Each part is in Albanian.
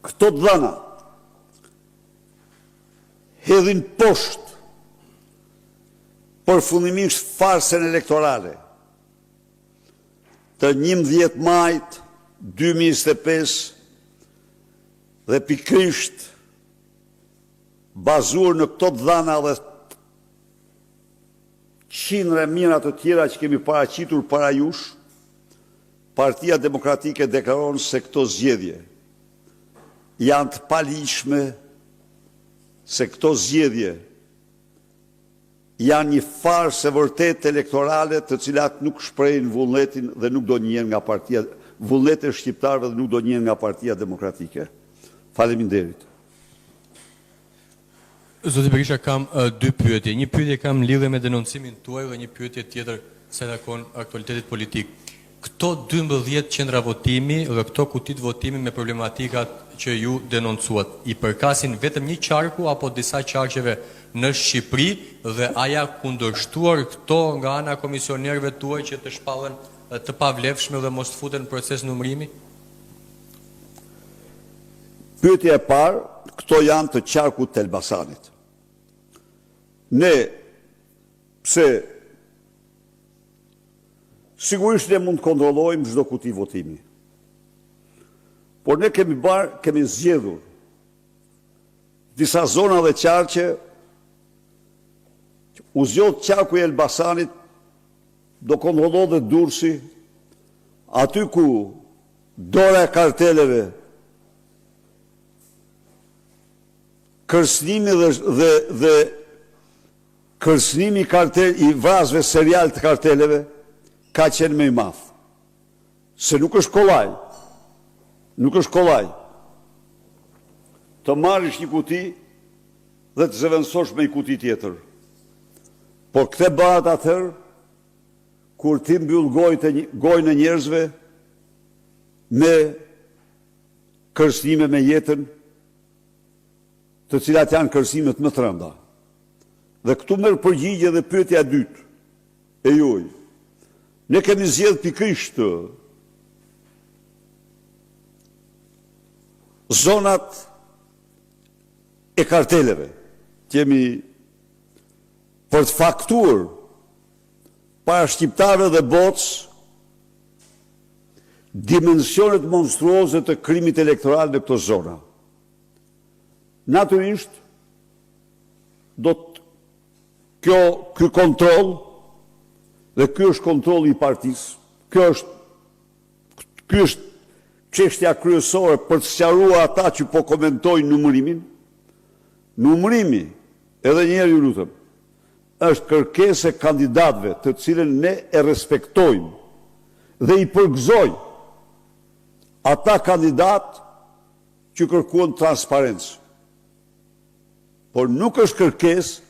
Këto dhëna hedhin poshtë përfundimisht farsën elektorale të 11 majt 2025 dhe pikërisht bazuar në këto dhëna dhe qindra mijëra të tjera që kemi paraqitur para jush, Partia Demokratike deklaron se këto zgjedhje janë të paligjshme, se këto zgjedhje janë një farsë e vërtet elektorale të cilat nuk shprehin vullnetin dhe nuk do njihen nga partia, vullnetin shqiptarëve dhe nuk do njihen nga Partia Demokratike. Faleminderit. Zoti Berisha, kam dy pyetje. Një pyetje kam lidhje me denoncimin tuaj dhe një pyetje tjetër se takon aktualitetit politik. Këto 12 qendra votimi dhe këto kutit votimi me problematikat që ju denoncuat, i përkasin vetëm një qarku apo disa qarqeve në Shqipëri dhe aja kundërshtuar këto nga ana komisionerëve tuaj që të shpallen të pavlefshme dhe mos të futen në proces numërimi? Pyetja e parë, këto janë të qarkut të Elbasanit. Ne, pse sigurisht ne mund të kontrollojmë çdo kuti votimi. Por ne kemi zgjedhur disa zona dhe qarqe, u zgjodh qarku i Elbasanit, do kontrollohet dhe Durrësi, aty ku dora e karteleve, kërcënimi dhe kërcënimi i vrasëve serial të karteleve ka qenë më i madh. Se nuk është kollaj. Nuk është kollaj të marrësh një kuti dhe të zëvendësosh me një kuti tjetër. Por këtë bëhet atëherë kur ti mbyll gojën e njerëzve me kërcënime me jetën, të cilat janë kërcënimet më të rënda. Dhe këtu merr përgjigje dhe pyetja e dytë e juaj. Ne kemi zgjedhur pikërisht zonat e karteleve. Kemi për të faktuar para shqiptarëve dhe botës dimensionet monstruoze të krimit elektoral në këto zona. Natyrisht, ky kontroll, dhe ky është kontrolli i partisë, ky është çështja kryesore për të sqaruar ata që po komentojnë numërimin. Numërimi, edhe një herë ju lutem, është kërkesë e kandidatëve të cilën ne e respektojmë dhe i përgëzojmë ata kandidatë që kërkuan transparencë. Por nuk është kërkesë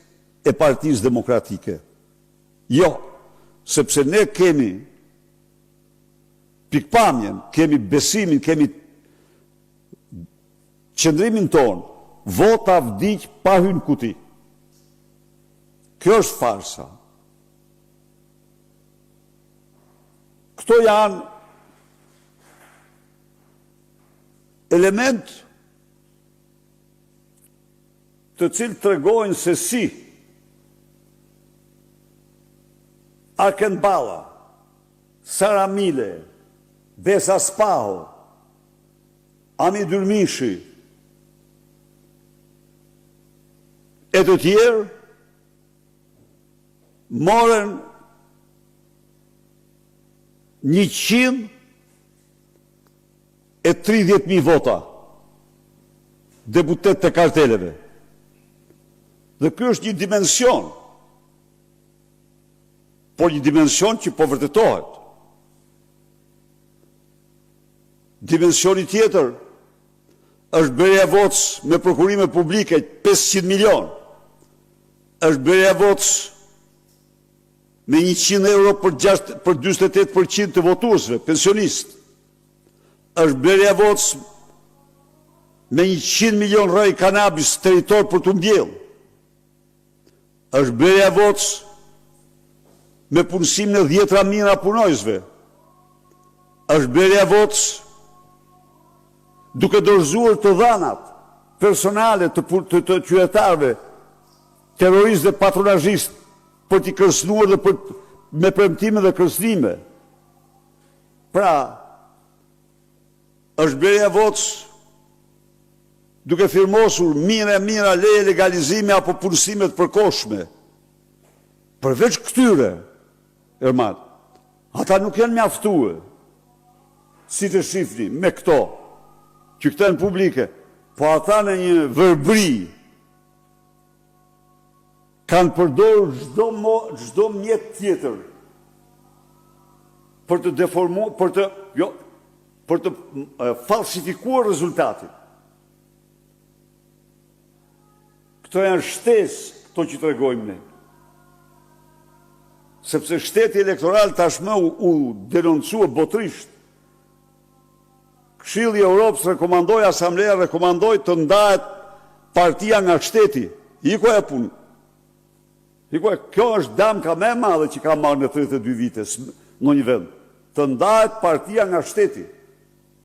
e Partisë Demokratike. Jo, sepse ne kemi pikpamjen, kemi besimin, kemi qëndrimin tonë, vota vdiq pa hyrë kuti. Kjo është farsa. Këto janë element të cilë të tregojnë se si Arkenballa, Sara Mile, Besa Spaho, Ami Dyrmishi, e të tjerë, morën 130.000 vota deputet të karteleve. Dhe kjo është një dimension, por një dimension që po vërtetohet. Dimensioni tjetër është blerja votës me prokurime publike 500 milion, është blerja votës me 100 euro për 48% të votuesve, pensionistë, është blerja votës me 100 milion rrej kanabis territor për të mbjellë, është blerja votës me punësim në 10 mijëra punojësve, është blerja votës duke dorëzuar të dhanat personale të qytetarëve, terroristë dhe patronazhistë për t'i kërcënuar dhe me premtime dhe kërcënime. Pra, është blerja votës duke firmosur mira leje legalizime apo punësime të përkohshme. Përveç këtyre, Erman, ata nuk janë mjaftuar, si të shifni, me këto, që këta në publike, po ata në një vërbri, kanë përdorur çdo mjet tjetër për të deformuar, për të falsifikuar rezultatin. Këto janë shtesë, këto që tregojmë ne. Sepse shteti elektoral tashmë u denoncua botërisht. Këshilli i Europës rekomandoi, Asambleja rekomandoi të ndahet partia nga shteti. Iko e punë. Kjo është damka më e madhe që ka marrë në 32 vite në një vend. Të ndahet partia nga shteti.